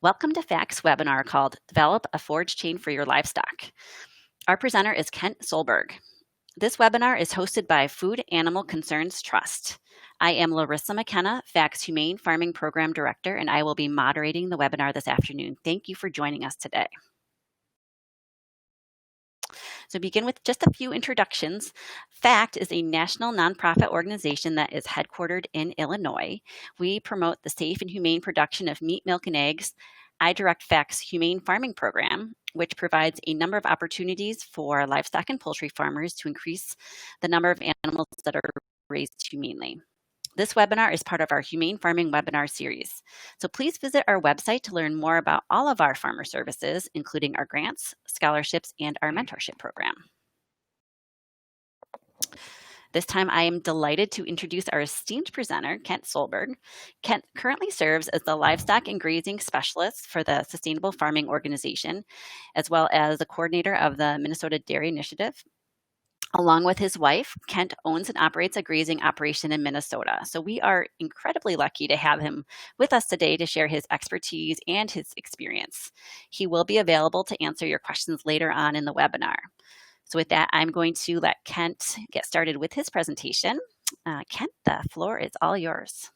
Welcome to FACT's webinar called Develop a Forage Chain for Your Livestock. Our presenter is Kent Solberg. This webinar is hosted by Food Animal Concerns Trust. I am Larissa McKenna, FACT's Humane Farming Program Director, and I will be moderating the webinar this afternoon. Thank you for joining us today. So begin with just a few introductions. FACT is a national nonprofit organization that is headquartered in Illinois. We promote the safe and humane production of meat, milk, and eggs. I direct FACT's Humane Farming Program, which provides a number of opportunities for livestock and poultry farmers to increase the number of animals that are raised humanely. This webinar is part of our Humane Farming webinar series. So please visit our website to learn more about all of our farmer services, including our grants, scholarships, and our mentorship program. This time, I am delighted to introduce our esteemed presenter, Kent Solberg. Kent currently serves as the Livestock and Grazing Specialist for the Sustainable Farming Organization, as well as the coordinator of the Minnesota Dairy Initiative. Along with his wife, Kent owns and operates a grazing operation in Minnesota. So we are incredibly lucky to have him with us today to share his expertise and his experience. He will be available to answer your questions later on in the webinar. So with that, I'm going to let Kent get started with his presentation. Kent, the floor is all yours.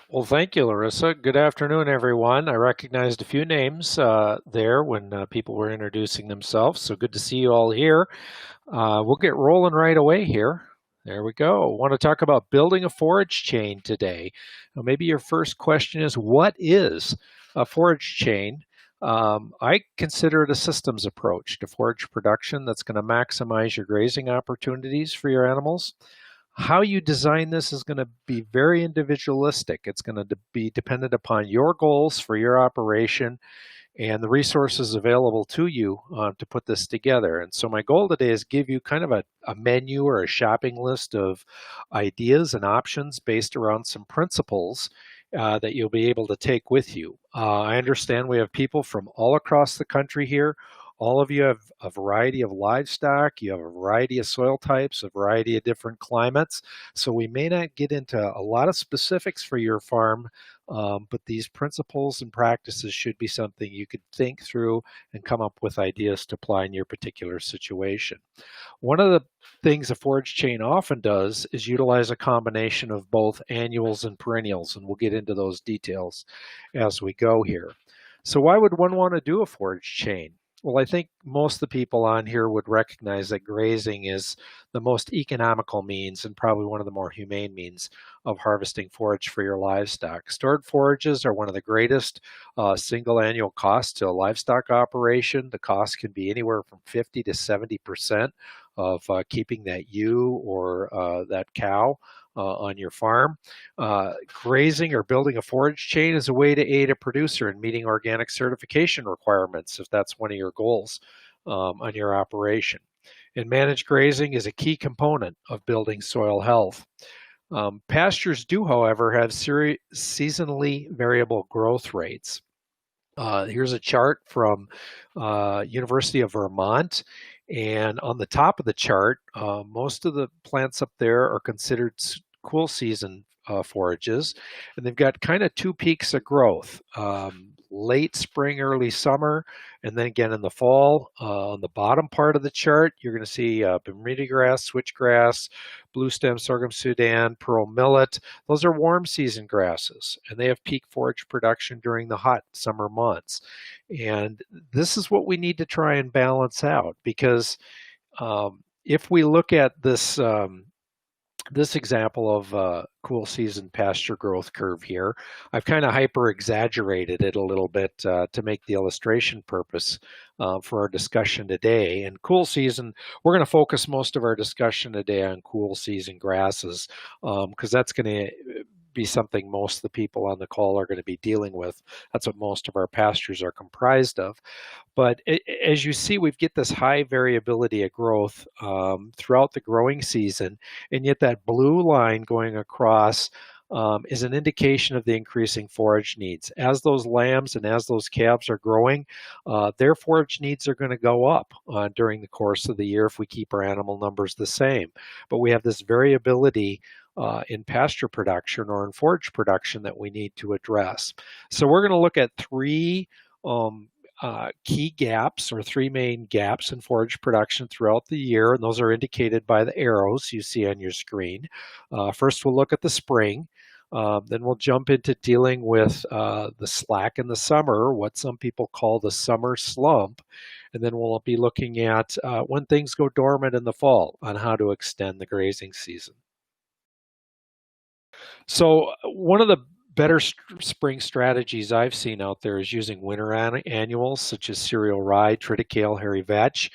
Well, thank you, Larissa. Good afternoon, everyone. I recognized a few names there when people were introducing themselves, so good to see you all here. We'll get rolling right away here. There we go. I want to talk about building a forage chain today. Now, maybe your first question is, what is a forage chain? I consider it a systems approach to forage production that's going to maximize your grazing opportunities for your animals. How you design this is going to be very individualistic. It's going to be dependent upon your goals for your operation and the resources available to you to put this together. And so my goal today is give you kind of a menu or a shopping list of ideas and options based around some principles that you'll be able to take with you. I understand we have people from all across the country here. All of you have a variety of livestock, you have a variety of soil types, a variety of different climates. So we may not get into a lot of specifics for your farm, but these principles and practices should be something you could think through and come up with ideas to apply in your particular situation. One of the things a forage chain often does is utilize a combination of both annuals and perennials, and we'll get into those details as we go here. So why would one want to do a forage chain? Well, I think most of the people on here would recognize that grazing is the most economical means and probably one of the more humane means of harvesting forage for your livestock. Stored forages are one of the greatest single annual costs to a livestock operation. The cost can be anywhere from 50 to 70% of keeping that ewe or that cow on your farm. Grazing or building a forage chain is a way to aid a producer in meeting organic certification requirements if that's one of your goals on your operation. And managed grazing is a key component of building soil health. Pastures do, however, have seasonally variable growth rates. Here's a chart from University of Vermont. And on the top of the chart, most of the plants up there are considered cool season forages, and they've got kind of two peaks of growth, late spring, early summer, and then again in the fall. On the bottom part of the chart, you're going to see Bermuda grass, switchgrass, blue stem sorghum Sudan, pearl millet. Those are warm season grasses, and they have peak forage production during the hot summer months. And this is what we need to try and balance out, because if we look at this this example of cool season pasture growth curve here, I've kind of hyper exaggerated it a little bit to make the illustration purpose for our discussion today. And cool season, we're going to focus most of our discussion today on cool season grasses, because that's going to be something most of the people on the call are going to be dealing with. That's what most of our pastures are comprised of. But as you see, we get this high variability of growth throughout the growing season, and yet that blue line going across is an indication of the increasing forage needs. As those lambs and as those calves are growing, their forage needs are going to go up during the course of the year if we keep our animal numbers the same. But we have this variability in pasture production or in forage production that we need to address. So we're going to look at three key gaps, or three main gaps in forage production throughout the year, and those are indicated by the arrows you see on your screen. First, we'll look at the spring. Then we'll jump into dealing with the slack in the summer, what some people call the summer slump. And then we'll be looking at when things go dormant in the fall on how to extend the grazing season. So one of the better spring strategies I've seen out there is using winter annuals such as cereal rye, triticale, hairy vetch.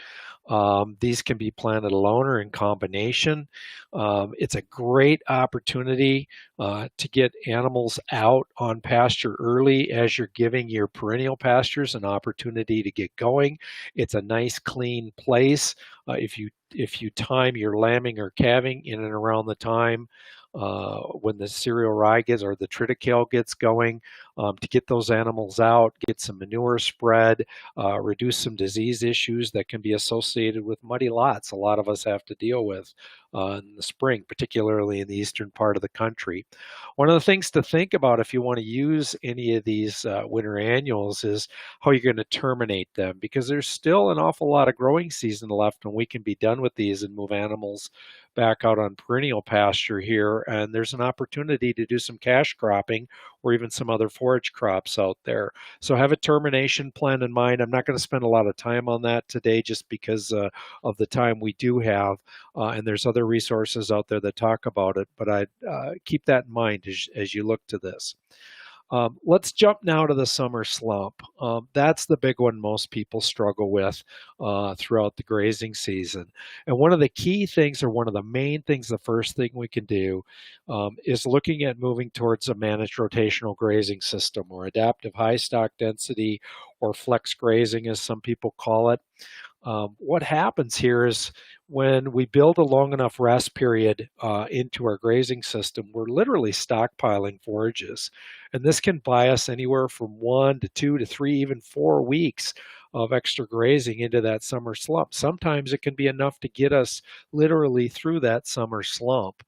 These can be planted alone or in combination. It's a great opportunity to get animals out on pasture early as you're giving your perennial pastures an opportunity to get going. It's a nice clean place. If you time your lambing or calving in and around the time when the cereal rye gets or the triticale gets going, to get those animals out, get some manure spread, reduce some disease issues that can be associated with muddy lots a lot of us have to deal with in the spring, particularly in the eastern part of the country. One of the things to think about if you want to use any of these winter annuals is how you're going to terminate them, because there's still an awful lot of growing season left and we can be done with these and move animals back out on perennial pasture here, and there's an opportunity to do some cash cropping or even some other forage crops out there. So have a termination plan in mind. I'm not going to spend a lot of time on that today just because of the time we do have, and there's other resources out there that talk about it, but I'd keep that in mind as you look to this. Let's jump now to the summer slump. That's the big one most people struggle with throughout the grazing season. And one of the key things, or one of the main things, the first thing we can do is looking at moving towards a managed rotational grazing system, or adaptive high stock density, or flex grazing as some people call it. What happens here is when we build a long enough rest period into our grazing system, we're literally stockpiling forages. And this can buy us anywhere from 1 to 2 to 3, even 4 weeks of extra grazing into that summer slump. Sometimes it can be enough to get us literally through that summer slump.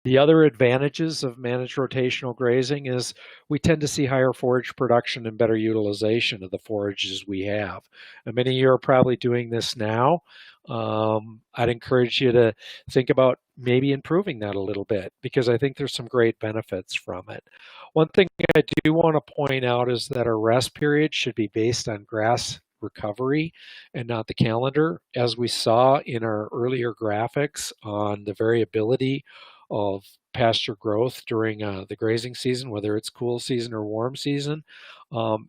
The other advantages of managed rotational grazing is we tend to see higher forage production and better utilization of the forages we have. And many of you are probably doing this now. I'd encourage you to think about maybe improving that a little bit, because I think there's some great benefits from it. One thing I do want to point out is that our rest period should be based on grass recovery and not the calendar. As we saw in our earlier graphics on the variability of pasture growth during the grazing season, whether it's cool season or warm season,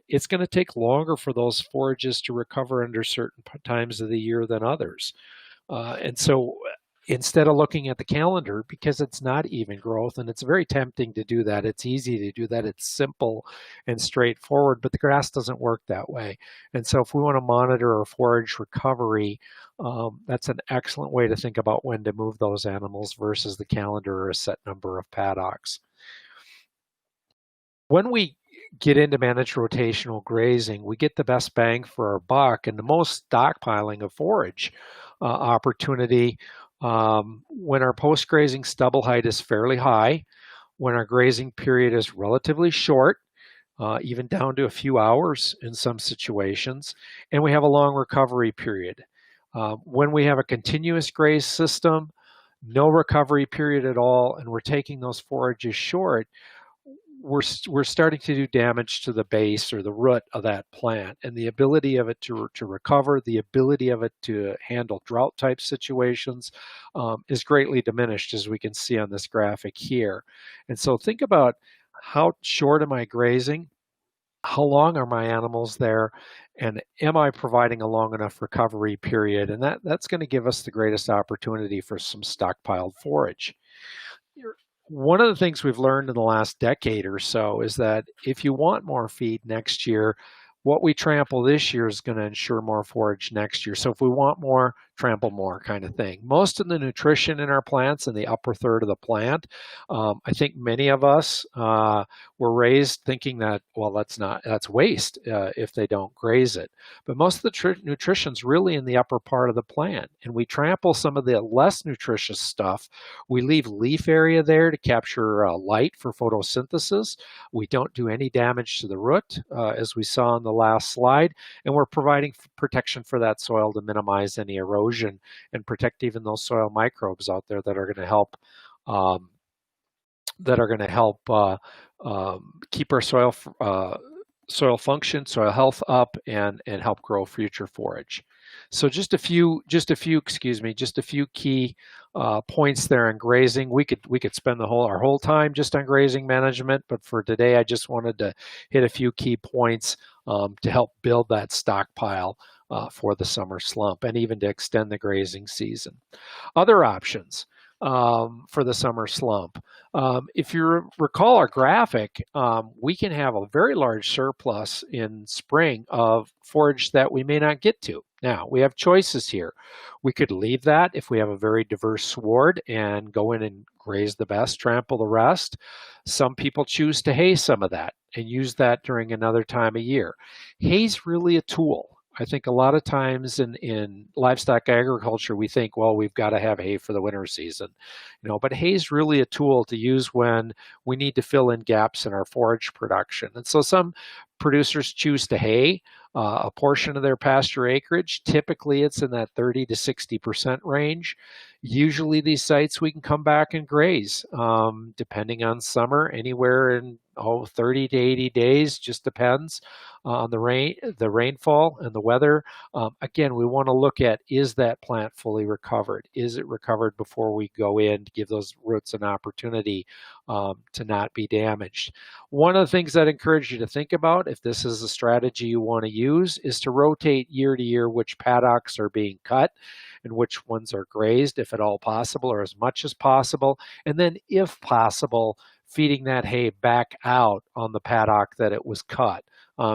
it's going to take longer for those forages to recover under certain times of the year than others. And so instead of looking at the calendar, because it's not even growth, and it's very tempting to do that, it's easy to do that, it's simple and straightforward, but the grass doesn't work that way. And so if we want to monitor our forage recovery, that's an excellent way to think about when to move those animals versus the calendar or a set number of paddocks. When we get into managed rotational grazing, we get the best bang for our buck and the most stockpiling of forage opportunity when our post-grazing stubble height is fairly high, when our grazing period is relatively short, even down to a few hours in some situations, and we have a long recovery period. When we have a continuous graze system, no recovery period at all, and we're taking those forages short, we're starting to do damage to the base or the root of that plant, and the ability of it to recover, the ability of it to handle drought type situations is greatly diminished, as we can see on this graphic here. And so think about, how short am I grazing? How long are my animals there? And am I providing a long enough recovery period? And that's going to give us the greatest opportunity for some stockpiled forage. One of the things we've learned in the last decade or so is that if you want more feed next year, what we trample this year is going to ensure more forage next year. So if we want more trample more kind of thing. Most of the nutrition in our plants in the upper third of the plant, I think many of us were raised thinking that, well, that's waste if they don't graze it. But most of the nutrition's really in the upper part of the plant, and we trample some of the less nutritious stuff. We leave leaf area there to capture light for photosynthesis. We don't do any damage to the root, as we saw on the last slide, and we're providing protection for that soil to minimize any erosion and protect even those soil microbes out there that are going to help keep our soil function, soil health up, and help grow future forage. So just a few key points there on grazing. We could spend our whole time just on grazing management, but for today, I just wanted to hit a few key points to help build that stockpile for the summer slump and even to extend the grazing season. Other options for the summer slump. If you recall our graphic, we can have a very large surplus in spring of forage that we may not get to. Now, we have choices here. We could leave that if we have a very diverse sward and go in and graze the best, trample the rest. Some people choose to hay some of that and use that during another time of year. Hay's really a tool. I think a lot of times in livestock agriculture, we think, well, we've got to have hay for the winter season, but hay is really a tool to use when we need to fill in gaps in our forage production. And so some producers choose to hay a portion of their pasture acreage. Typically, it's in that 30 to 60% range. Usually these sites we can come back and graze, depending on summer, anywhere in 30 to 80 days, just depends on the rainfall and the weather. Again, we want to look at, is that plant fully recovered? Is it recovered before we go in to give those roots an opportunity to not be damaged? One of the things I'd encourage you to think about, if this is a strategy you want to use, is to rotate year to year which paddocks are being cut and which ones are grazed, if at all possible, or as much as possible. And then, if possible, feeding that hay back out on the paddock that it was cut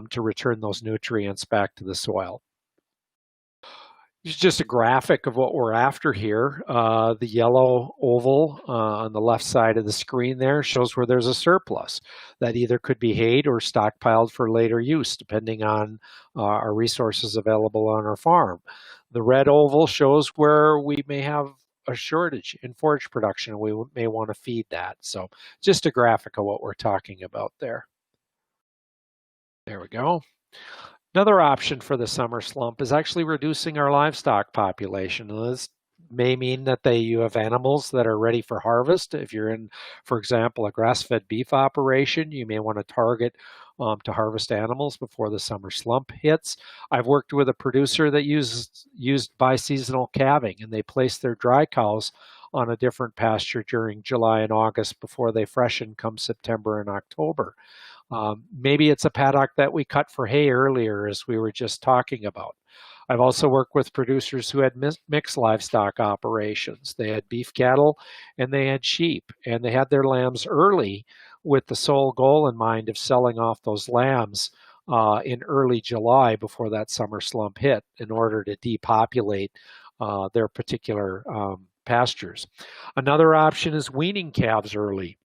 to return those nutrients back to the soil. It's just a graphic of what we're after here. The yellow oval on the left side of the screen there shows where there's a surplus that either could be hayed or stockpiled for later use, depending on our resources available on our farm. The red oval shows where we may have a shortage in forage production and we may want to feed that. So just a graphic of what we're talking about there. There we go. Another option for the summer slump is actually reducing our livestock population. This may mean that you have animals that are ready for harvest. If you're in, for example, a grass-fed beef operation, you may want to target to harvest animals before the summer slump hits. I've worked with a producer that used biseasonal calving, and they place their dry cows on a different pasture during July and August before they freshen come September and October. Maybe it's a paddock that we cut for hay earlier, as we were just talking about. I've also worked with producers who had mixed livestock operations. They had beef cattle and they had sheep, and they had their lambs early with the sole goal in mind of selling off those lambs in early July before that summer slump hit in order to depopulate their particular pastures. Another option is weaning calves early.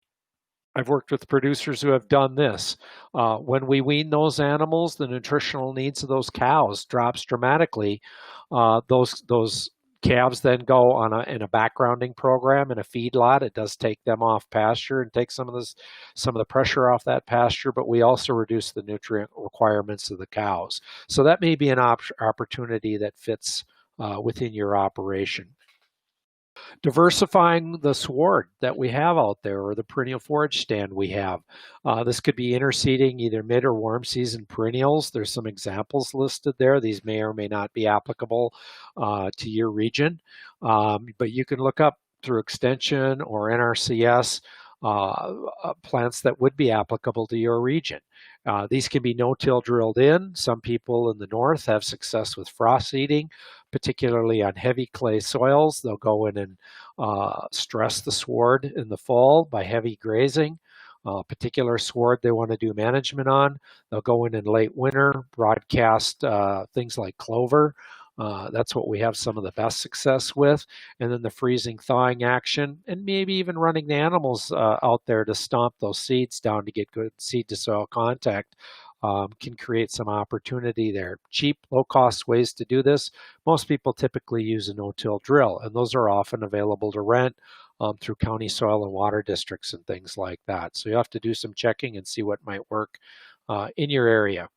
I've worked with producers who have done this. When we wean those animals, the nutritional needs of those cows drops dramatically. Those calves then go in a backgrounding program in a feedlot. It does take them off pasture and take some of the pressure off that pasture, but we also reduce the nutrient requirements of the cows. So that may be an opportunity that fits within your operation. Diversifying the sward that we have out there, or the perennial forage stand we have. This could be interseeding either mid or warm season perennials. There's some examples listed there. These may or may not be applicable to your region, but you can look up through Extension or NRCS plants that would be applicable to your region. These can be no-till drilled in. Some people in the north have success with frost seeding, particularly on heavy clay soils. They'll go in and stress the sward in the fall by heavy grazing. Particular sward they want to do management on. They'll go in late winter, broadcast things like clover That's what we have some of the best success with. And then the freezing thawing action, and maybe even running the animals out there to stomp those seeds down to get good seed to soil contact can create some opportunity there. Cheap, low cost ways to do this. Most people typically use a no-till drill, and those are often available to rent through county soil and water districts and things like that. So you have to do some checking and see what might work in your area.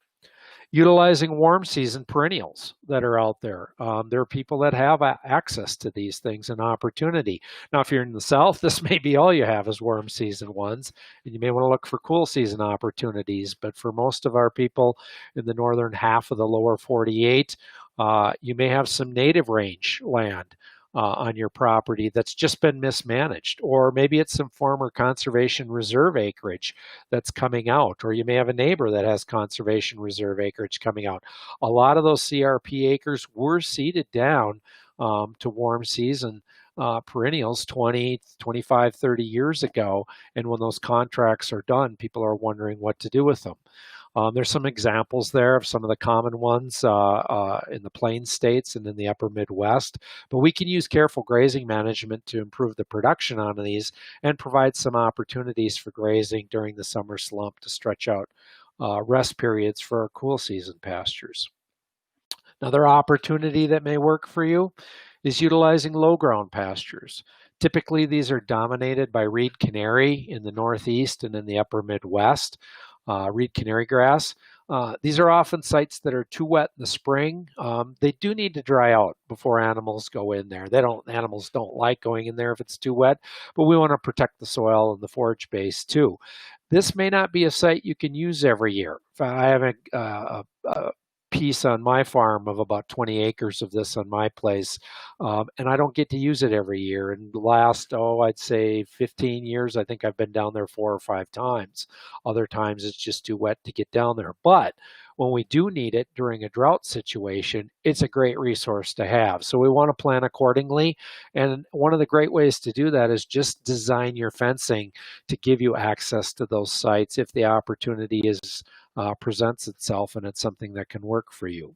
Utilizing warm season perennials that are out there. There are people that have access to these things and opportunity. Now, if you're in the South, this may be all you have is warm season ones, and you may want to look for cool season opportunities. But for most of our people in the northern half of the lower 48, you may have some native range land on your property that's just been mismanaged, or maybe it's some former conservation reserve acreage that's coming out, or you may have a neighbor that has conservation reserve acreage coming out. A lot of those CRP acres were seeded down to warm season perennials 20, 25, 30 years ago, and when those contracts are done, people are wondering what to do with them. There's some examples there of some of the common ones in the plain states and in the upper Midwest, but we can use careful grazing management to improve the production on these and provide some opportunities for grazing during the summer slump to stretch out rest periods for our cool season pastures. Another opportunity that may work for you is utilizing low ground pastures. Typically, these are dominated by reed canary in the Northeast and in the upper Midwest. Reed canary grass. These are often sites that are too wet in the spring. They do need to dry out before animals go in there. Animals don't like going in there if it's too wet, but we want to protect the soil and the forage base too. This may not be a site you can use every year. I have a piece on my farm of about 20 acres of this on my place, and I don't get to use it every year. And the last, I'd say 15 years, I think I've been down there 4 or 5 times. Other times it's just too wet to get down there. But when we do need it during a drought situation, it's a great resource to have. So we want to plan accordingly. And one of the great ways to do that is just design your fencing to give you access to those sites if the opportunity presents itself and it's something that can work for you.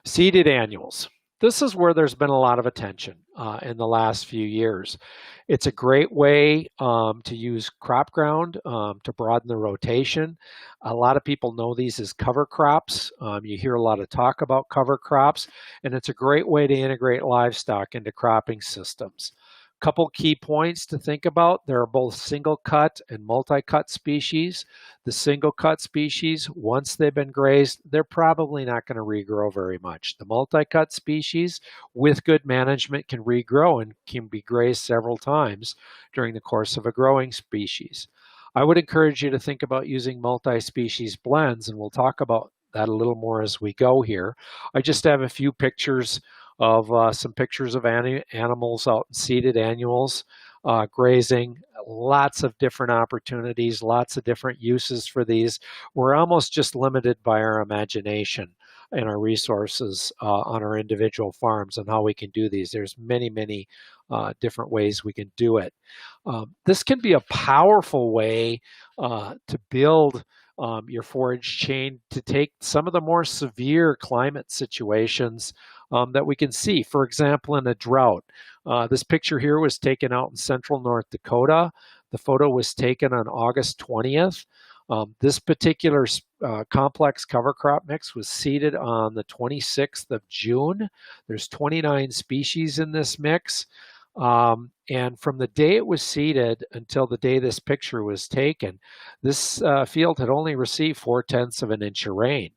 Seeded annuals. This is where there's been a lot of attention in the last few years. It's a great way to use crop ground to broaden the rotation. A lot of people know these as cover crops. You hear a lot of talk about cover crops, and it's a great way to integrate livestock into cropping systems. Couple key points to think about. There are both single cut and multi-cut species. The single cut species, once they've been grazed, they're probably not going to regrow very much. The multi-cut species, with good management, can regrow and can be grazed several times during the course of a growing species. I would encourage you to think about using multi-species blends, and we'll talk about that a little more as we go here. I just have a few pictures of some pictures of animals out in seeded annuals grazing. Lots of different opportunities, lots of different uses for these. We're almost just limited by our imagination and our resources on our individual farms and how we can do these. There's many, many different ways we can do it. This can be a powerful way to build your forage chain to take some of the more severe climate situations that we can see. For example, in a drought. This picture here was taken out in central North Dakota. The photo was taken on August 20th. This particular complex cover crop mix was seeded on the 26th of June. There's 29 species in this mix. And from the day it was seeded until the day this picture was taken, this field had only received 4/10 of an inch of rain.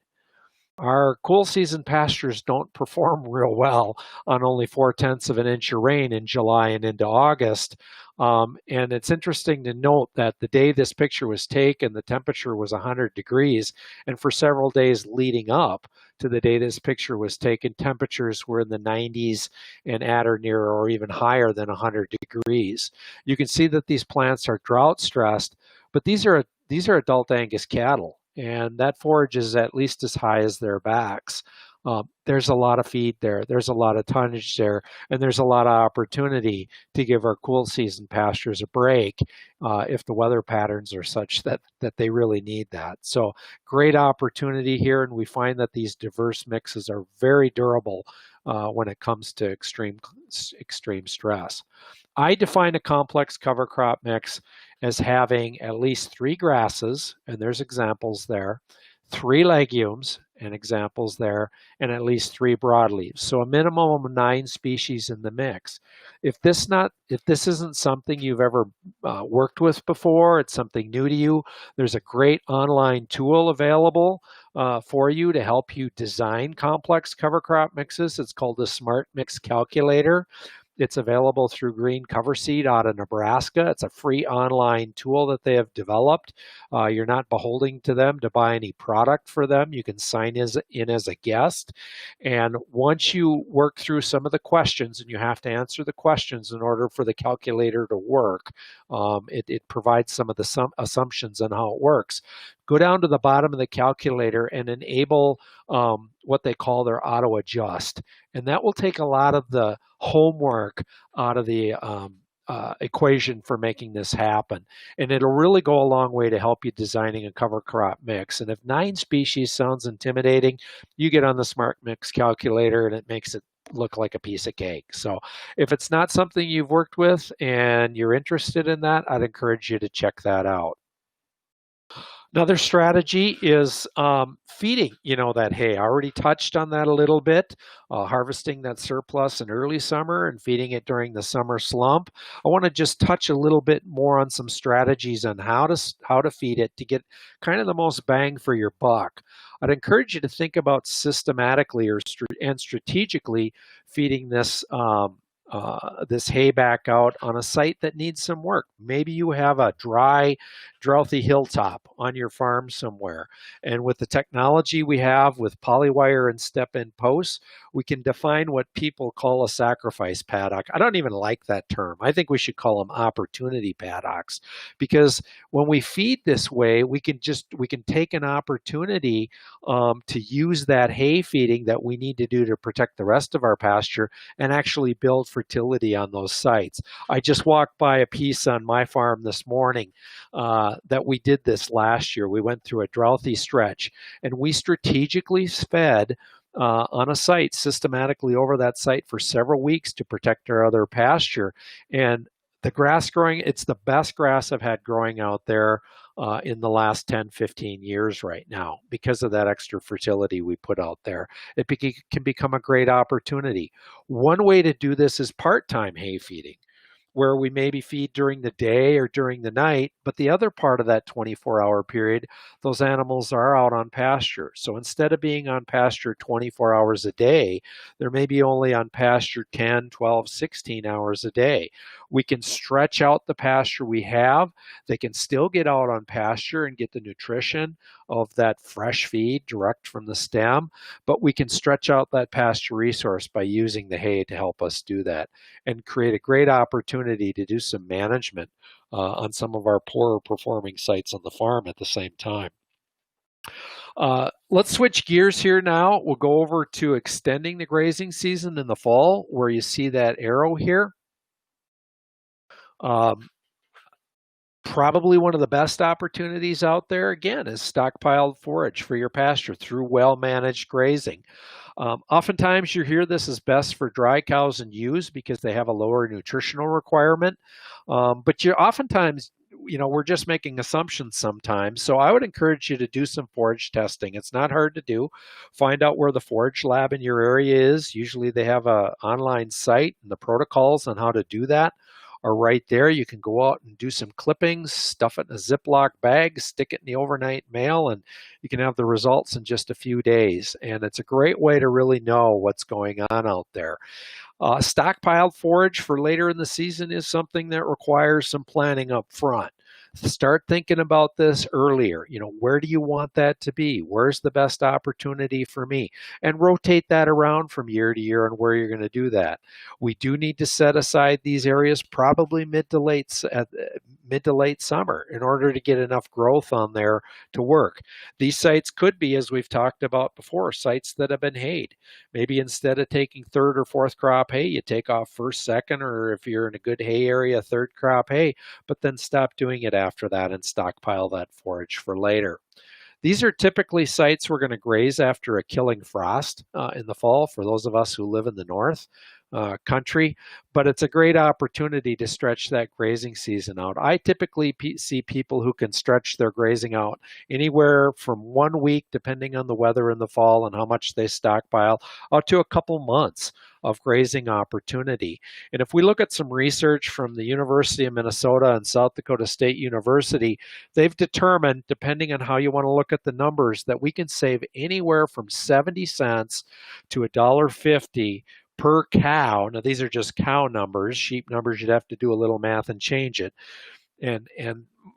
Our cool season pastures don't perform real well on only 4/10 of an inch of rain in July and into August. And it's interesting to note that the day this picture was taken, the temperature was 100 degrees. And for several days leading up to the day this picture was taken, temperatures were in the 90s and at or near or even higher than 100 degrees. You can see that these plants are drought stressed, but these are adult Angus cattle. And that forage is at least as high as their backs. there's a lot of feed there, there's a lot of tonnage there, and there's a lot of opportunity to give our cool season pastures a break if the weather patterns are such that they really need that. So great opportunity here, and we find that these diverse mixes are very durable when it comes to extreme stress. I define a complex cover crop mix as having at least 3 grasses, and there's examples there, 3 legumes, and examples there, and at least 3 broadleaves. So a minimum of 9 species in the mix. If this isn't something you've ever worked with before, it's something new to you, there's a great online tool available for you to help you design complex cover crop mixes. It's called the Smart Mix Calculator. It's available through Green Cover Seed out of Nebraska. It's a free online tool that they have developed. You're not beholden to them to buy any product for them. You can sign in as a guest. And once you work through some of the questions, and you have to answer the questions in order for the calculator to work, it provides some of the assumptions on how it works. Go down to the bottom of the calculator and enable what they call their auto adjust. And that will take a lot of the homework out of the equation for making this happen. And it'll really go a long way to help you designing a cover crop mix. And if 9 species sounds intimidating, you get on the Smart Mix Calculator and it makes it look like a piece of cake. So if it's not something you've worked with and you're interested in that, I'd encourage you to check that out. Another strategy is feeding, that hay. I already touched on that a little bit, harvesting that surplus in early summer and feeding it during the summer slump. I want to just touch a little bit more on some strategies on how to feed it to get kind of the most bang for your buck. I'd encourage you to think about systematically and strategically feeding this this hay back out on a site that needs some work. Maybe you have a dry, drouthy hilltop on your farm somewhere. And with the technology we have with polywire and step-in posts, we can define what people call a sacrifice paddock. I don't even like that term. I think we should call them opportunity paddocks, because when we feed this way, we can take an opportunity to use that hay feeding that we need to do to protect the rest of our pasture and actually build fertility on those sites. I just walked by a piece on my farm this morning that we did this last year. We went through a drouthy stretch and we strategically fed on a site systematically over that site for several weeks to protect our other pasture. And the grass growing, it's the best grass I've had growing out there in the last 10, 15 years right now because of that extra fertility we put out there. It can become a great opportunity. One way to do this is part-time hay feeding, where we maybe feed during the day or during the night, but the other part of that 24-hour period, those animals are out on pasture. So instead of being on pasture 24 hours a day, they're maybe only on pasture 10, 12, 16 hours a day. We can stretch out the pasture we have. They can still get out on pasture and get the nutrition of that fresh feed direct from the stem, but we can stretch out that pasture resource by using the hay to help us do that and create a great opportunity to do some management on some of our poorer performing sites on the farm at the same time. Let's switch gears here now. We'll go over to extending the grazing season in the fall, where you see that arrow here. Probably one of the best opportunities out there, again, is stockpiled forage for your pasture through well-managed grazing. Oftentimes you hear this is best for dry cows and ewes because they have a lower nutritional requirement. But oftentimes, we're just making assumptions sometimes. So I would encourage you to do some forage testing. It's not hard to do. Find out where the forage lab in your area is. Usually they have an online site, and the protocols on how to do that are right there. You can go out and do some clippings, stuff it in a Ziploc bag, stick it in the overnight mail, and you can have the results in just a few days. And it's a great way to really know what's going on out there. Stockpiled forage for later in the season is something that requires some planning up front. Start thinking about this earlier. Where do you want that to be? Where's the best opportunity for me? And rotate that around from year to year on where you're going to do that. We do need to set aside these areas probably mid to late summer in order to get enough growth on there to work. These sites could be, as we've talked about before, sites that have been hayed. Maybe instead of taking third or fourth crop hay, you take off first, second, or if you're in a good hay area, third crop hay, but then stop doing it after that and stockpile that forage for later. These are typically sites we're going to graze after a killing frost in the fall for those of us who live in the north country, but it's a great opportunity to stretch that grazing season out. I typically see people who can stretch their grazing out anywhere from 1 week, depending on the weather in the fall and how much they stockpile, out to a couple months of grazing opportunity. And if we look at some research from the University of Minnesota and South Dakota State University, they've determined, depending on how you want to look at the numbers, that we can save anywhere from 70 cents to $1.50 per cow. Now, these are just cow numbers. Sheep numbers, you'd have to do a little math and change it. And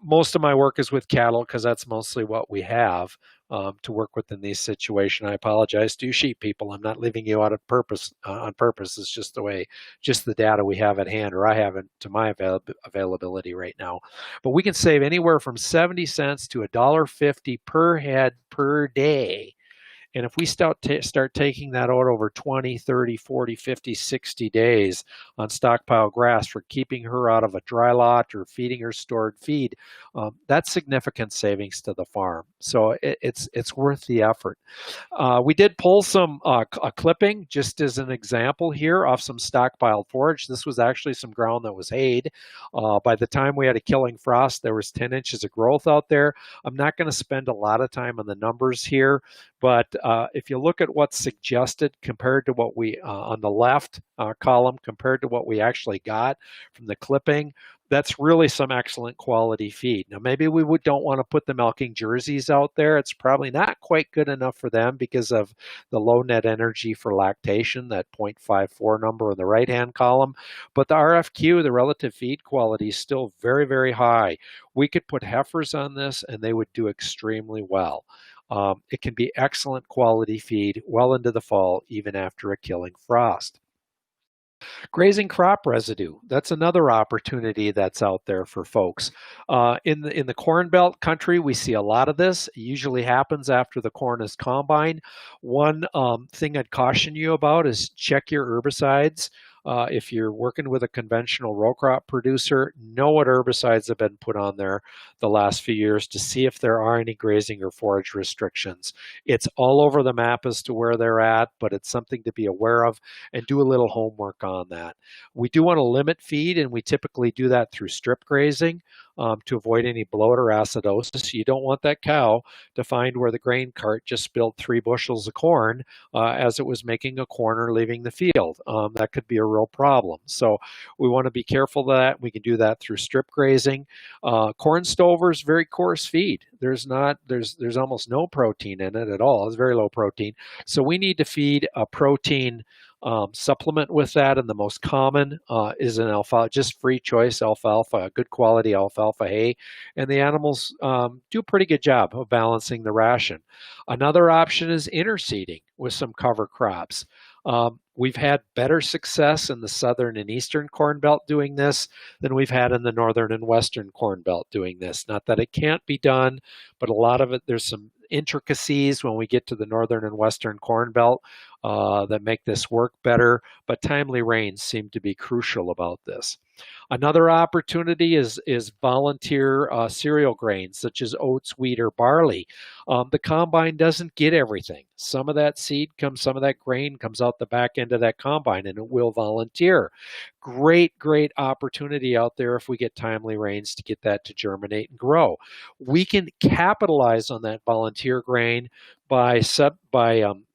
most of my work is with cattle because that's mostly what we have to work with in these situations. I apologize to you sheep people. I'm not leaving you out of purpose on purpose. It's just the data we have at hand, or I have it to my availability right now. But we can save anywhere from 70 cents to $1.50 per head per day. And if we start taking that out over 20, 30, 40, 50, 60 days on stockpile grass for keeping her out of a dry lot or feeding her stored feed, that's significant savings to the farm. So it's worth the effort. We did pull a clipping, just as an example here, off some stockpiled forage. This was actually some ground that was hayed. By the time we had a killing frost, there was 10 inches of growth out there. I'm not going to spend a lot of time on the numbers here, but if you look at what's suggested compared to what we, on the left column, compared to what we actually got from the clipping, that's really some excellent quality feed. Now, maybe we don't want to put the milking jerseys out there. It's probably not quite good enough for them because of the low net energy for lactation, that 0.54 number in the right-hand column. But the RFQ, the relative feed quality, is still very, very high. We could put heifers on this and they would do extremely well. It can be excellent quality feed well into the fall, even after a killing frost. Grazing crop residue, that's another opportunity that's out there for folks. In the Corn Belt country, we see a lot of this. It usually happens after the corn is combined. One thing I'd caution you about is check your herbicides. If you're working with a conventional row crop producer, know what herbicides have been put on there the last few years to see if there are any grazing or forage restrictions. It's all over the map as to where they're at, but it's something to be aware of and do a little homework on that. We do want to limit feed, and we typically do that through strip grazing to avoid any bloat or acidosis. You don't want that cow to find where the grain cart just spilled 3 bushels of corn as it was making a corner leaving the field. That could be a real problem. So we want to be careful of that. We can do that through strip grazing. Corn stover is very coarse feed. There's almost no protein in it at all. It's very low protein. So we need to feed a protein supplement with that, and the most common is an alfalfa, just free choice alfalfa, good quality alfalfa hay, and the animals do a pretty good job of balancing the ration. Another option is interseeding with some cover crops. We've had better success in the southern and eastern corn belt doing this than we've had in the northern and western corn belt doing this. Not that it can't be done, but a lot of it, there's some intricacies when we get to the northern and western corn belt that make this work better, but timely rains seem to be crucial about this. Another opportunity is volunteer cereal grains such as oats, wheat, or barley. The combine doesn't get everything. Some of that some of that grain comes out the back end of that combine, and it will volunteer. Great opportunity out there if we get timely rains to get that to germinate and grow. We can capitalize on that volunteer grain by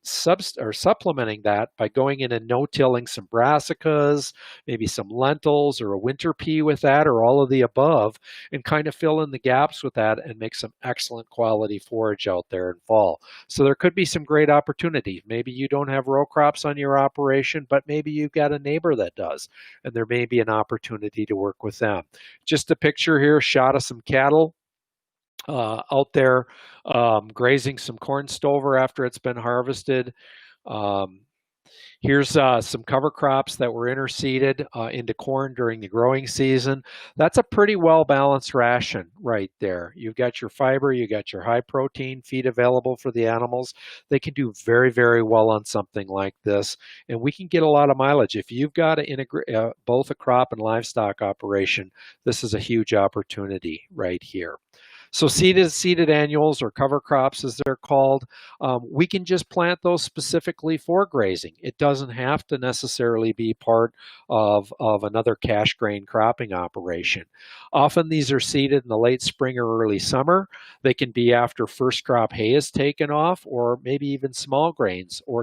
supplementing that by going in and no-tilling some brassicas, maybe some lentils or a winter pea with that, or all of the above, and kind of fill in the gaps with that and make some excellent quality forage out there in fall. So there could be some great opportunity. Maybe you don't have row crops on your operation, but maybe you've got a neighbor that does, and there may be an opportunity to work with them. Just a picture here, shot of some cattle out there grazing some corn stover after it's been harvested. Um, Here's some cover crops that were interseeded into corn during the growing season. That's a pretty well balanced ration right there. You've got your fiber, you got your high protein feed available for the animals. They can do very, very well on something like this, and we can get a lot of mileage. If you've got to integrate both a crop and livestock operation, this is a huge opportunity right here. So seeded annuals, or cover crops as they're called, we can just plant those specifically for grazing. It doesn't have to necessarily be part of another cash grain cropping operation. Often these are seeded in the late spring or early summer. They can be after first crop hay is taken off, or maybe even small grains or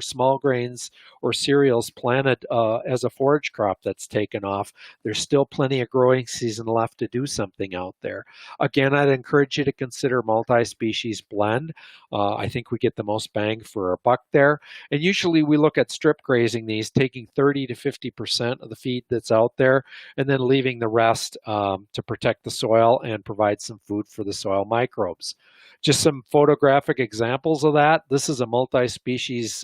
cereals planted as a forage crop that's taken off. There's still plenty of growing season left to do something out there. Again, I'd encourage you to consider multi-species blend. I think we get the most bang for our buck there. And usually we look at strip grazing these, taking 30 to 50% of the feed that's out there, and then leaving the rest to protect the soil and provide some food for the soil microbes. Just some photographic examples of that. This is a multi-species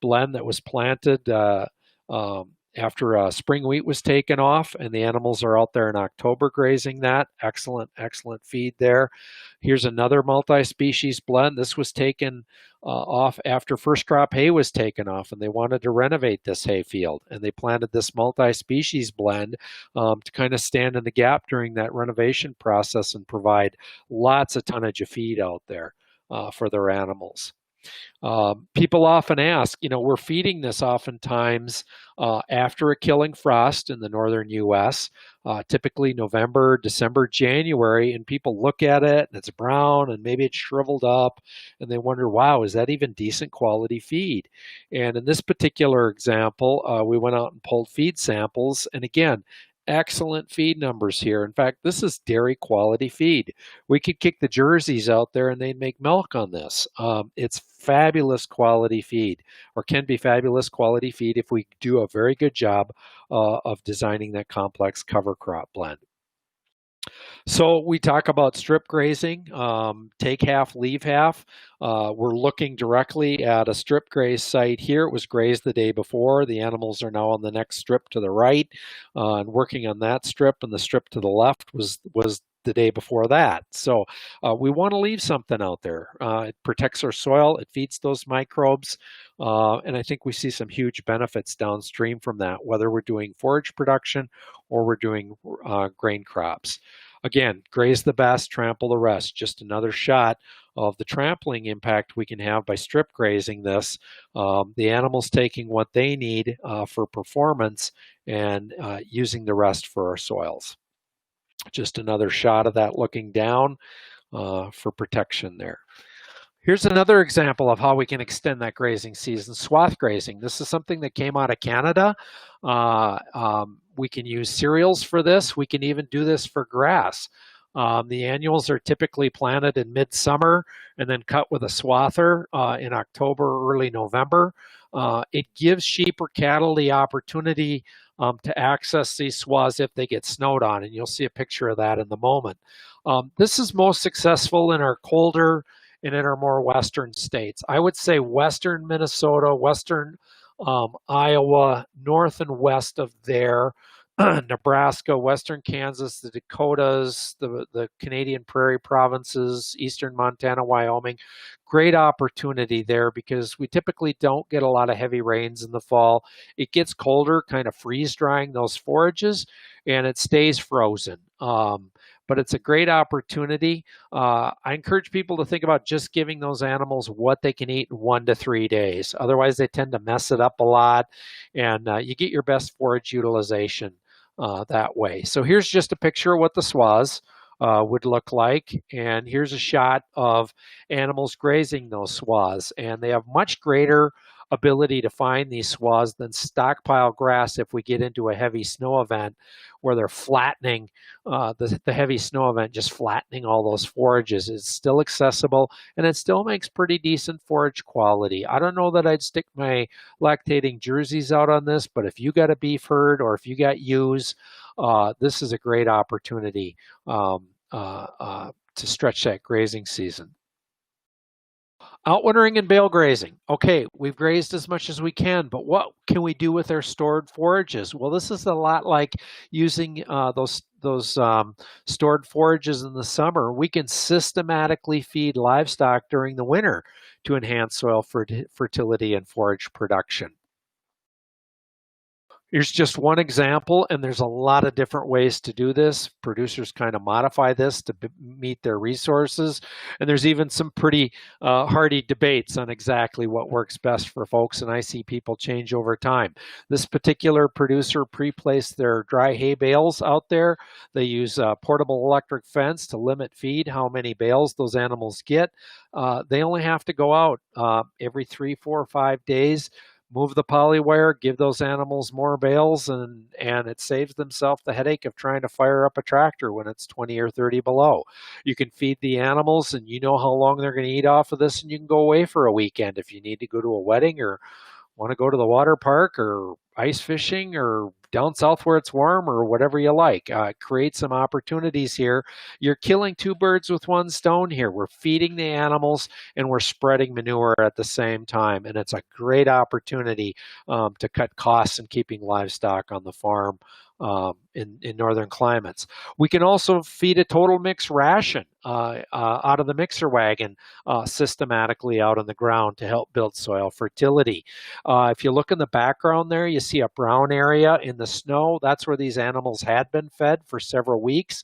blend that was planted after spring wheat was taken off, and the animals are out there in October grazing that. Excellent, excellent feed there. Here's another multi-species blend. This was taken off after first crop hay was taken off, and they wanted to renovate this hay field, and they planted this multi-species blend to kind of stand in the gap during that renovation process and provide lots of tonnage of feed out there for their animals. People often ask, we're feeding this oftentimes after a killing frost in the northern U.S., typically November, December, January, and people look at it and it's brown and maybe it's shriveled up, and they wonder, wow, is that even decent quality feed? And in this particular example, we went out and pulled feed samples, and again, excellent feed numbers here. In fact, this is dairy quality feed. We could kick the jerseys out there and they'd make milk on this. It's fabulous quality feed, or can be fabulous quality feed if we do a very good job of designing that complex cover crop blend. So we talk about strip grazing, take half, leave half. We're looking directly at a strip graze site here. It was grazed the day before. The animals are now on the next strip to the right and working on that strip, and the strip to the left was the day before that. So we want to leave something out there. It protects our soil, it feeds those microbes, and I think we see some huge benefits downstream from that, whether we're doing forage production or we're doing grain crops. Again, graze the best, trample the rest. Just another shot of the trampling impact we can have by strip grazing this. The animals taking what they need for performance and using the rest for our soils. Just another shot of that looking down for protection there. Here's another example of how we can extend that grazing season, swath grazing. This is something that came out of Canada. We can use cereals for this. We can even do this for grass. The annuals are typically planted in midsummer and then cut with a swather in October or early November. It gives sheep or cattle the opportunity to access these swaths if they get snowed on, and you'll see a picture of that in the moment. This is most successful in our colder and in our more western states. I would say western Minnesota, western Iowa, north and west of there, Nebraska, western Kansas, the Dakotas, the Canadian prairie provinces, eastern Montana, Wyoming. Great opportunity there because we typically don't get a lot of heavy rains in the fall. It gets colder, kind of freeze drying those forages, and it stays frozen. But it's a great opportunity. I encourage people to think about just giving those animals what they can eat in 1 to 3 days. Otherwise, they tend to mess it up a lot, and you get your best forage utilization that way. So here's just a picture of what the swaths would look like. And here's a shot of animals grazing those swaths. And they have much greater ability to find these swaths than stockpile grass if we get into a heavy snow event where they're flattening the heavy snow event, just flattening all those forages. It's still accessible and it still makes pretty decent forage quality. I don't know that I'd stick my lactating jerseys out on this, but if you got a beef herd or if you got ewes, this is a great opportunity to stretch that grazing season. Outwintering and bale grazing. Okay, we've grazed as much as we can, but what can we do with our stored forages? Well, this is a lot like using those stored forages in the summer. We can systematically feed livestock during the winter to enhance soil fertility and forage production. Here's just one example, and there's a lot of different ways to do this. Producers kind of modify this to meet their resources, and there's even some pretty hardy debates on exactly what works best for folks, and I see people change over time. This particular producer pre-placed their dry hay bales out there. They use a portable electric fence to limit feed, how many bales those animals get. They only have to go out every 3, 4, or 5 days, move the poly wire, give those animals more bales, and it saves themselves the headache of trying to fire up a tractor when it's 20 or 30 below. You can feed the animals, and you know how long they're going to eat off of this, and you can go away for a weekend if you need to go to a wedding or want to go to the water park or ice fishing or down south where it's warm or whatever you like. Create some opportunities here. You're killing two birds with one stone here. We're feeding the animals and we're spreading manure at the same time. And it's a great opportunity to cut costs and keeping livestock on the farm in northern climates. We can also feed a total mix ration out of the mixer wagon systematically out on the ground to help build soil fertility. If you look in the background there, you see a brown area in the snow. That's where these animals had been fed for several weeks.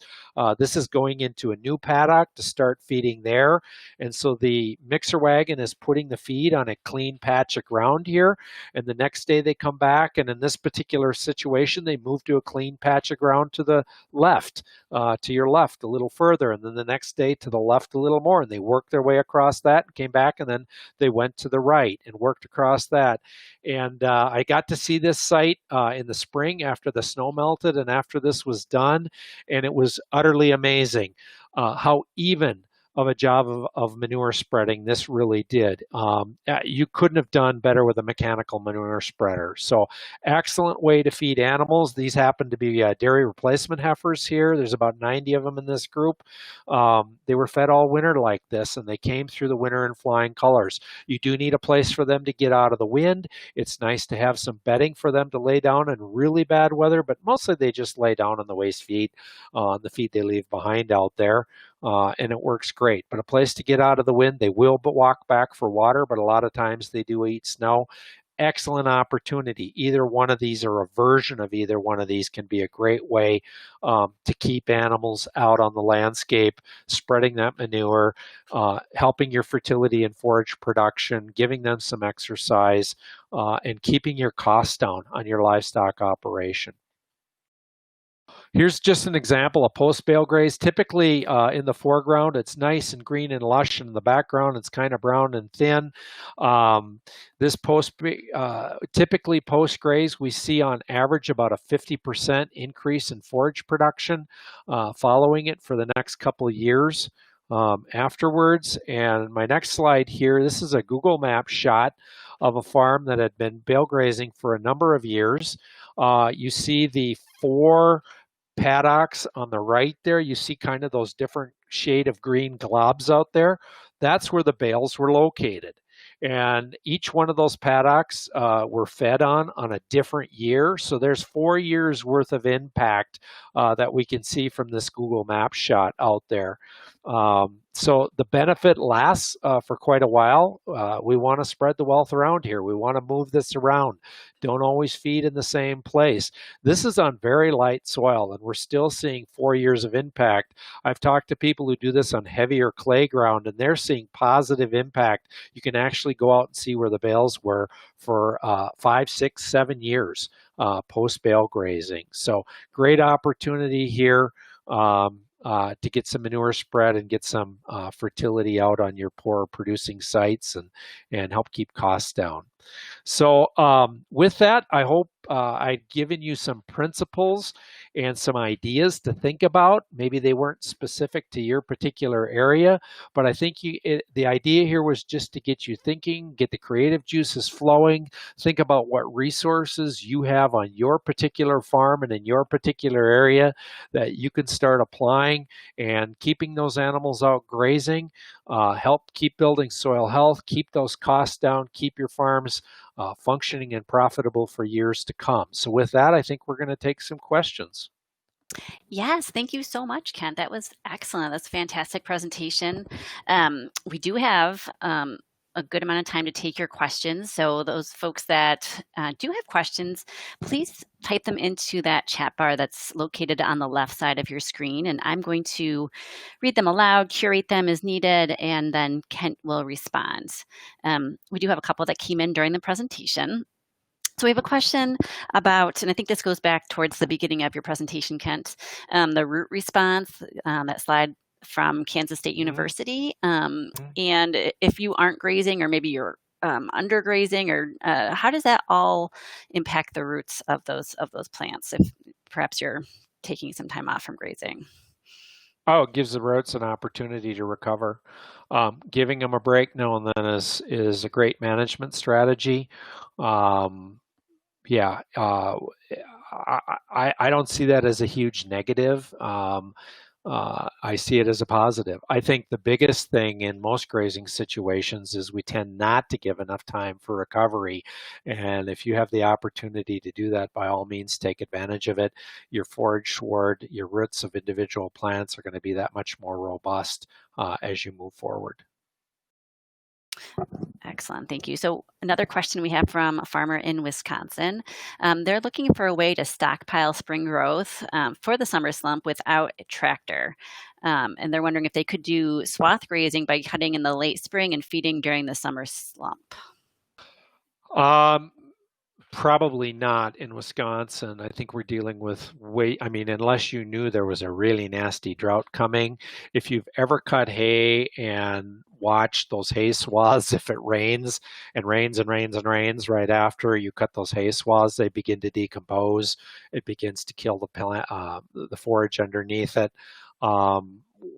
This is going into a new paddock to start feeding there. And so the mixer wagon is putting the feed on a clean patch of ground here. And the next day they come back, and in this particular situation, they move to a clean patch of ground to the left, to your left a little further. And then the next day to the left a little more. And they worked their way across that and came back, and then they went to the right and worked across that. And I got to see this site in the spring after the snow melted and after this was done. And it was utterly amazing how even of a job of manure spreading this really did. You couldn't have done better with a mechanical manure spreader. So excellent way to feed animals. These happen to be dairy replacement heifers here. There's about 90 of them in this group. They were fed all winter like this, and they came through the winter in flying colors. You do need a place for them to get out of the wind. It's nice to have some bedding for them to lay down in really bad weather, but mostly they just lay down on the waste feed, on the feed they leave behind out there. And it works great. But a place to get out of the wind. They will walk back for water, but a lot of times they do eat snow. Excellent opportunity. Either one of these or a version of either one of these can be a great way to keep animals out on the landscape, spreading that manure, helping your fertility and forage production, giving them some exercise, and keeping your costs down on your livestock operation. Here's just an example of post-bale graze. Typically in the foreground, it's nice and green and lush, and in the background, it's kind of brown and thin. Typically post-graze, we see on average about a 50% increase in forage production following it for the next couple of years afterwards. And my next slide here, this is a Google Map shot of a farm that had been bale grazing for a number of years. You see the 4 paddocks on the right there. You see kind of those different shade of green globs out there. That's where the bales were located. And each one of those paddocks were fed on a different year. So there's 4 years worth of impact that we can see from this Google Map shot out there. So the benefit lasts for quite a while. We want to spread the wealth around here. We want to move this around. Don't always feed in the same place. This is on very light soil, and we're still seeing 4 years of impact. I've talked to people who do this on heavier clay ground, and they're seeing positive impact. You can actually go out and see where the bales were for 5, 6, 7 years post-bale grazing. So great opportunity here. to get some manure spread and get some fertility out on your poor producing sites and help keep costs down. So with that, I hope I've given you some principles and some ideas to think about. Maybe they weren't specific to your particular area, but I think the idea here was just to get you thinking, get the creative juices flowing, think about what resources you have on your particular farm and in your particular area that you can start applying and keeping those animals out grazing, help keep building soil health, keep those costs down, keep your farms functioning and profitable for years to come. So with that, I think we're going to take some questions. Yes, thank you so much, Kent. That was excellent. That's a fantastic presentation. We do have a good amount of time to take your questions. So those folks that do have questions, please type them into that chat bar that's located on the left side of your screen. And I'm going to read them aloud, curate them as needed, and then Kent will respond. We do have a couple that came in during the presentation. So we have a question about, and I think this goes back towards the beginning of your presentation, Kent, the root response, that slide from Kansas State University. And if you aren't grazing, or maybe you're undergrazing, or how does that all impact the roots of those plants if perhaps you're taking some time off from grazing? Oh, it gives the roots an opportunity to recover. Giving them a break now and then is a great management strategy. Yeah, I don't see that as a huge negative. I see it as a positive. I think the biggest thing in most grazing situations is we tend not to give enough time for recovery. And if you have the opportunity to do that, by all means, take advantage of it. Your forage sward, your roots of individual plants are going to be that much more robust as you move forward. Excellent. Thank you. So another question we have from a farmer in Wisconsin. They're looking for a way to stockpile spring growth for the summer slump without a tractor. And they're wondering if they could do swath grazing by cutting in the late spring and feeding during the summer slump. Probably not in Wisconsin. I think we're dealing with unless you knew there was a really nasty drought coming. If you've ever cut hay and watched those hay swaths, if it rains and rains and rains and rains right after you cut those hay swaths, they begin to decompose. It begins to kill the plant, the forage underneath it.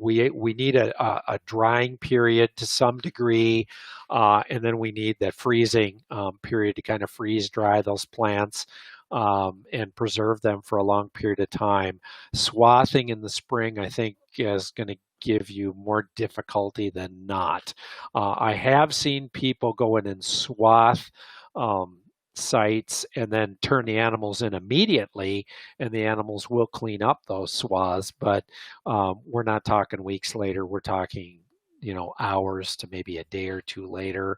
We need a drying period to some degree, and then we need that freezing period to kind of freeze dry those plants and preserve them for a long period of time. Swathing in the spring, I think, is going to give you more difficulty than not. I have seen people go in and swath sites and then turn the animals in immediately, and the animals will clean up those swaths, but we're not talking weeks later. We're talking hours to maybe a day or two later.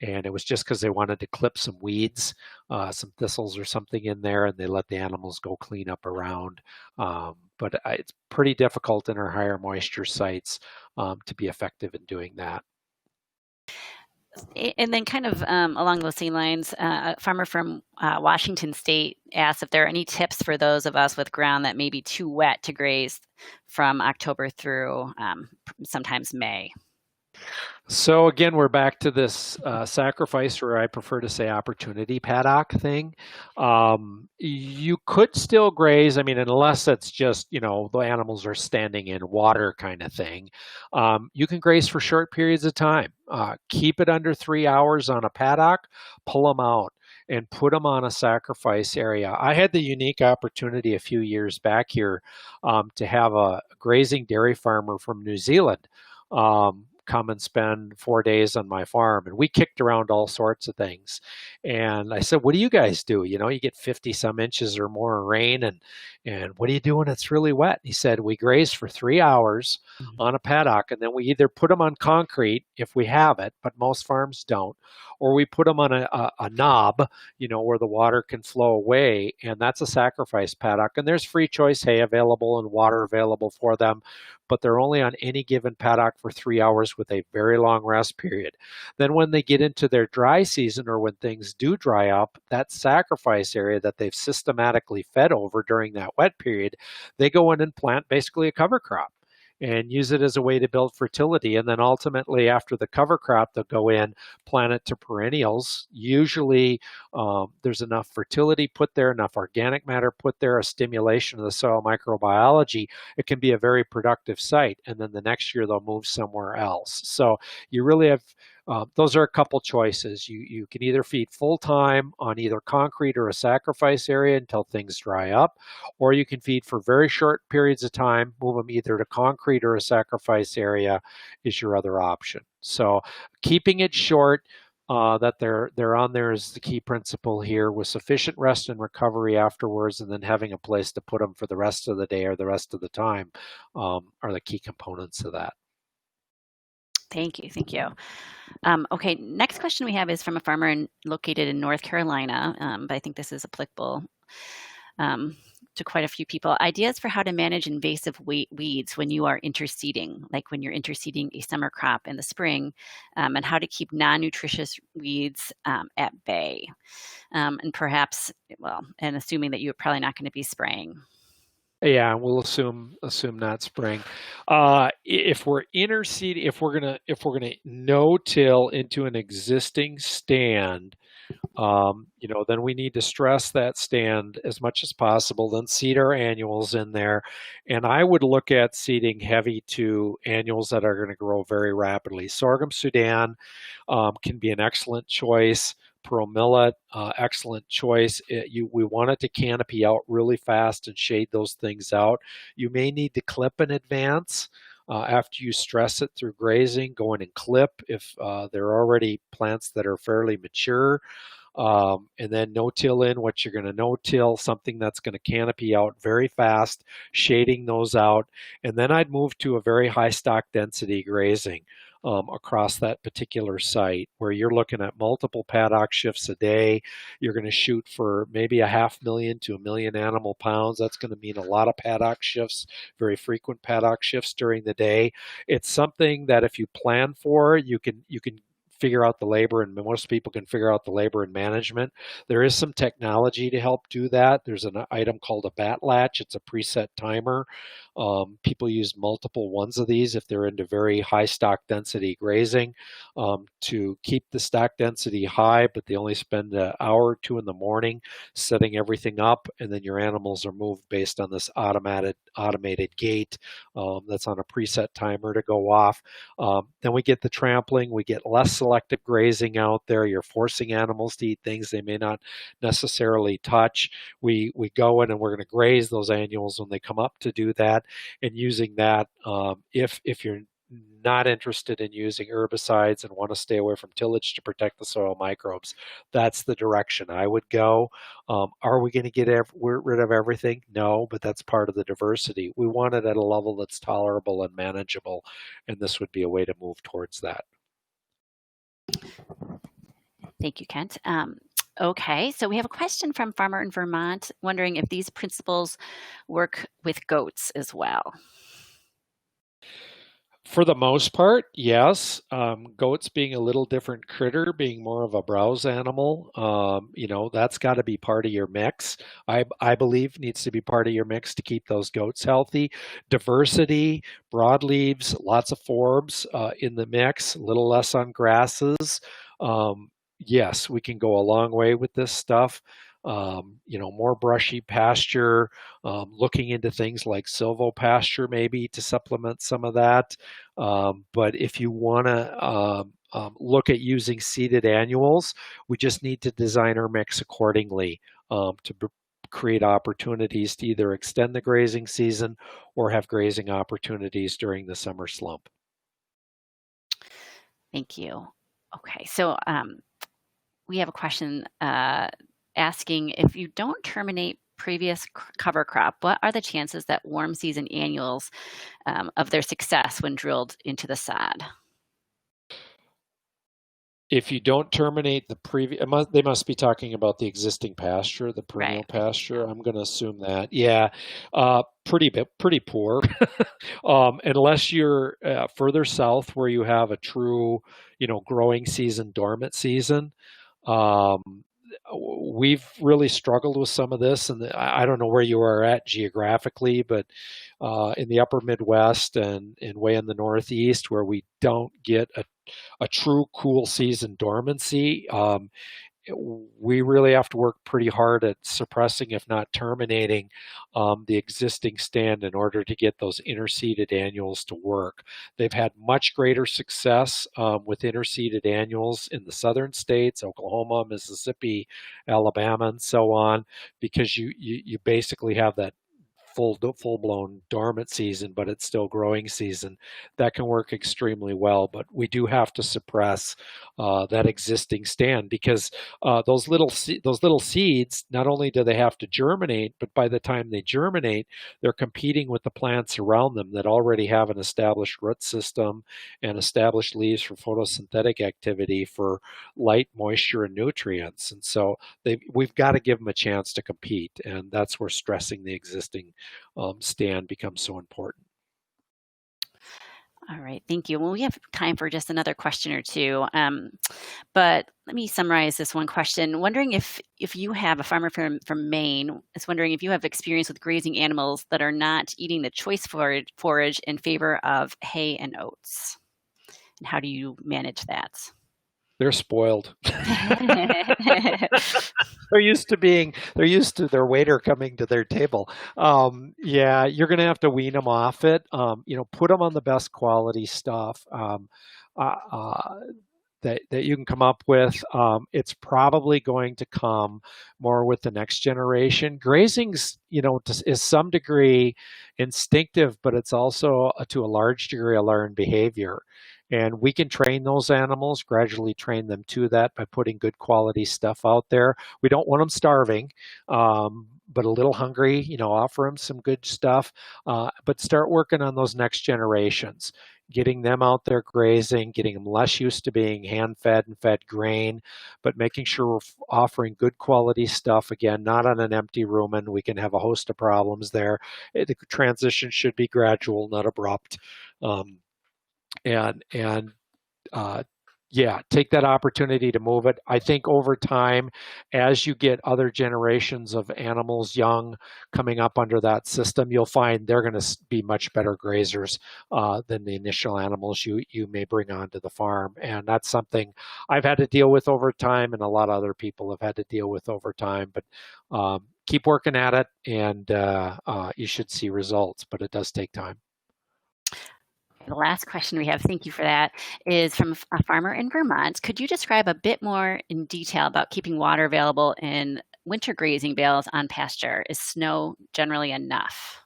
And it was just because they wanted to clip some weeds, some thistles or something in there, and they let the animals go clean up around. But it's pretty difficult in our higher moisture sites to be effective in doing that. And then kind of along those same lines, a farmer from Washington State asked if there are any tips for those of us with ground that may be too wet to graze from October through sometimes May. So again, we're back to this sacrifice, or I prefer to say opportunity paddock thing. You could still graze, unless it's just, the animals are standing in water kind of thing. You can graze for short periods of time. Keep it under 3 hours on a paddock, pull them out and put them on a sacrifice area. I had the unique opportunity a few years back here to have a grazing dairy farmer from New Zealand come and spend 4 days on my farm, and we kicked around all sorts of things. And I said, what do you guys do? You get 50 some inches or more rain, and what do you do when it's really wet? He said, we graze for 3 hours on a paddock, and then we either put them on concrete if we have it, but most farms don't, or we put them on a knob, where the water can flow away, and that's a sacrifice paddock. And there's free choice hay available and water available for them, but they're only on any given paddock for 3 hours with a very long rest period. Then when they get into their dry season, or when things do dry up, that sacrifice area that they've systematically fed over during that wet period, they go in and plant basically a cover crop. and use it as a way to build fertility. And then ultimately, after the cover crop, they'll go in, plant it to perennials. Usually, there's enough fertility put there, enough organic matter put there, a stimulation of the soil microbiology. It can be a very productive site. And then the next year, they'll move somewhere else. So you really have those are a couple choices. You can either feed full time on either concrete or a sacrifice area until things dry up, or you can feed for very short periods of time, move them either to concrete or a sacrifice area is your other option. So keeping it short, that they're on there is the key principle here, with sufficient rest and recovery afterwards, and then having a place to put them for the rest of the day or the rest of the time are the key components of that. Thank you. Thank you. Okay, next question we have is from a farmer located in North Carolina, but I think this is applicable to quite a few people. Ideas for how to manage invasive weeds when you are interseeding, like when you're interseeding a summer crop in the spring, and how to keep non-nutritious weeds at bay. And perhaps, well, and assuming that you're probably not going to be spraying. Yeah, we'll assume not spraying. If we're interseeding, if we're gonna no-till into an existing stand, then we need to stress that stand as much as possible. Then seed our annuals in there, and I would look at seeding heavy to annuals that are going to grow very rapidly. Sorghum Sudan can be an excellent choice. Pearl millet, excellent choice. We want it to canopy out really fast and shade those things out. You may need to clip in advance. After you stress it through grazing, go in and clip if there are already plants that are fairly mature. And then no-till in what you're going to no-till, something that's going to canopy out very fast, shading those out. And then I'd move to a very high stock density grazing across that particular site, where you're looking at multiple paddock shifts a day. You're going to shoot for maybe 500,000 to 1,000,000 animal pounds. That's going to mean a lot of paddock shifts, very frequent paddock shifts during the day. It's something that if you plan for, you can figure out the labor, and most people can figure out the labor and management. There is some technology to help do that. There's an item called a bat latch. It's a preset timer. People use multiple ones of these if they're into very high stock density grazing to keep the stock density high, but they only spend an hour or two in the morning setting everything up, and then your animals are moved based on this automated gate that's on a preset timer to go off. Then we get the trampling. We get less selective grazing out there. You're forcing animals to eat things they may not necessarily touch. We go in and we're going to graze those annuals when they come up to do that, and using that, if you're not interested in using herbicides and want to stay away from tillage to protect the soil microbes, that's the direction I would go. Are we going to get rid of everything? No, but that's part of the diversity. We want it at a level that's tolerable and manageable, and this would be a way to move towards that. Thank you, Kent. Okay, so we have a question from farmer in Vermont wondering if these principles work with goats as well. For the most part, yes. Goats being a little different critter, being more of a browse animal, that's got to be part of your mix. I believe needs to be part of your mix to keep those goats healthy. Diversity, broadleaves, lots of forbs in the mix, a little less on grasses. Yes, we can go a long way with this stuff. More brushy pasture, looking into things like silvopasture maybe to supplement some of that. But if you want to look at using seeded annuals, we just need to design our mix accordingly to create opportunities to either extend the grazing season or have grazing opportunities during the summer slump. Thank you. Okay, so we have a question asking, if you don't terminate previous cover crop, what are the chances that warm season annuals of their success when drilled into the sod? If you don't terminate the previous, they must be talking about the existing pasture, the perennial Right. pasture. I'm going to assume that. Yeah, pretty poor, unless you're further south where you have a true, growing season, dormant season. we've really struggled with some of this, and I don't know where you are at geographically, but in the upper Midwest and way in the Northeast, where we don't get a true cool season dormancy, we really have to work pretty hard at suppressing, if not terminating, the existing stand in order to get those interseeded annuals to work. They've had much greater success with interseeded annuals in the southern states, Oklahoma, Mississippi, Alabama, and so on, because you basically have that full blown dormant season, but it's still growing season. That can work extremely well, but we do have to suppress that existing stand, because those little seeds, not only do they have to germinate, but by the time they germinate, they're competing with the plants around them that already have an established root system and established leaves for photosynthetic activity for light, moisture, and nutrients. And so we've got to give them a chance to compete, and that's where stressing the existing stand becomes so important. All right, thank you. Well, we have time for just another question or two, but let me summarize this one question. Wondering if you have a farmer from Maine is wondering if you have experience with grazing animals that are not eating the choice forage in favor of hay and oats, and how do you manage that? They're spoiled. They're used to their waiter coming to their table. Yeah, you're going to have to wean them off it. Put them on the best quality stuff. Uh, uh, that you can come up with. It's probably going to come more with the next generation. Grazing's, is some degree instinctive, but it's also to a large degree a learned behavior. And we can train those animals, gradually train them to that by putting good quality stuff out there. We don't want them starving, but a little hungry, offer them some good stuff, but start working on those next generations, getting them out there grazing, getting them less used to being hand fed and fed grain, but making sure we're offering good quality stuff. Again, not on an empty rumen. We can have a host of problems there. The transition should be gradual, not abrupt. And uh, yeah, take that opportunity to move it. I think over time, as you get other generations of animals young coming up under that system, you'll find they're going to be much better grazers than the initial animals you may bring onto the farm. And that's something I've had to deal with over time, and a lot of other people have had to deal with over time. But keep working at it, and you should see results, but it does take time. The last question we have, thank you for that, is from a farmer in Vermont. Could you describe a bit more in detail about keeping water available in winter grazing bales on pasture? Is snow generally enough?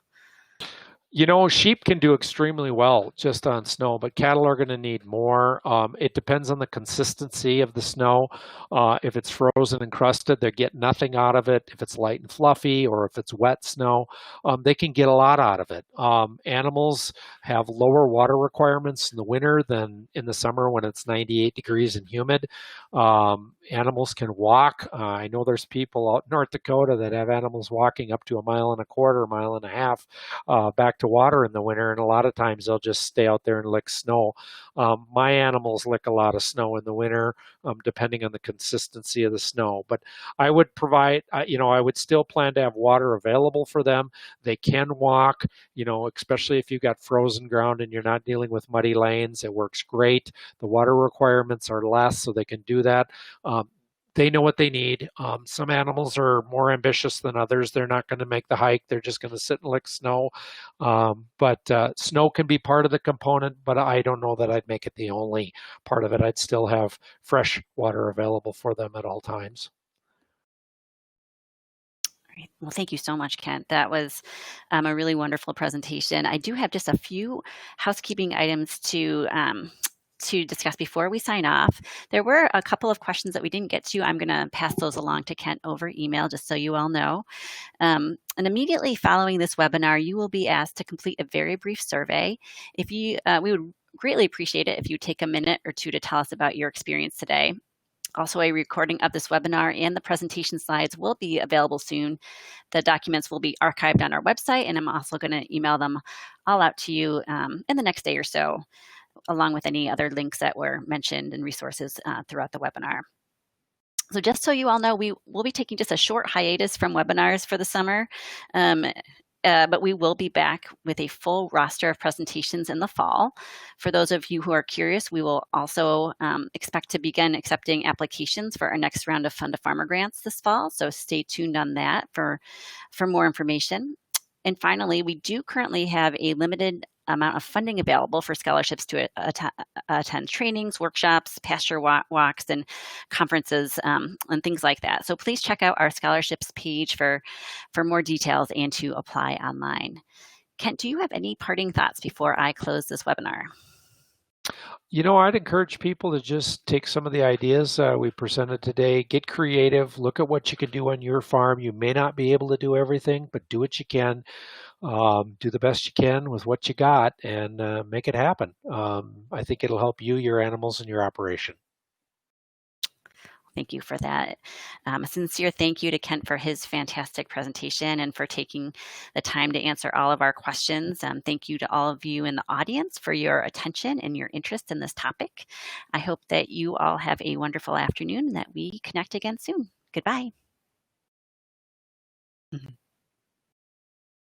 Sheep can do extremely well just on snow, but cattle are going to need more. It depends on the consistency of the snow. If it's frozen and crusted, they get nothing out of it. If it's light and fluffy, or if it's wet snow, they can get a lot out of it. Animals have lower water requirements in the winter than in the summer when it's 98 degrees and humid. Animals can walk. I know there's people out in North Dakota that have animals walking up to a mile and a quarter, mile and a half back to water in the winter, and a lot of times they'll just stay out there and lick snow. My animals lick a lot of snow in the winter, depending on the consistency of the snow. But I would provide, I would still plan to have water available for them. They can walk, especially if you've got frozen ground and you're not dealing with muddy lanes. It works great. The water requirements are less, so they can do that. They know what they need. Some animals are more ambitious than others. They're not going to make the hike. They're just going to sit and lick snow. But snow can be part of the component, but I don't know that I'd make it the only part of it. I'd still have fresh water available for them at all times. Great. Well, thank you so much, Kent. That was a really wonderful presentation. I do have just a few housekeeping items to discuss before we sign off. There were a couple of questions that we didn't get to. I'm going to pass those along to Kent over email, just so you all know. And immediately following this webinar, you will be asked to complete a very brief survey. We would greatly appreciate it if you take a minute or two to tell us about your experience today. Also, a recording of this webinar and the presentation slides will be available soon. The documents will be archived on our website, and I'm also going to email them all out to you in the next day or so, along with any other links that were mentioned and resources throughout the webinar. So just so you all know, we will be taking just a short hiatus from webinars for the summer, um, but we will be back with a full roster of presentations in the fall. For those of you who are curious, we will also expect to begin accepting applications for our next round of Fund to Farmer grants this fall, so stay tuned on that for more information. And finally, we do currently have a limited amount of funding available for scholarships to attend trainings, workshops, pasture walks, and conferences, and things like that. So please check out our scholarships page for more details and to apply online. Kent, do you have any parting thoughts before I close this webinar? I'd encourage people to just take some of the ideas we presented today, get creative, look at what you can do on your farm. You may not be able to do everything, but do what you can. Do the best you can with what you got and make it happen. I think it'll help you, your animals, and your operation. Thank you for that. A sincere thank you to Kent for his fantastic presentation and for taking the time to answer all of our questions. Thank you to all of you in the audience for your attention and your interest in this topic. I hope that you all have a wonderful afternoon and that we connect again soon. Goodbye. Mhm.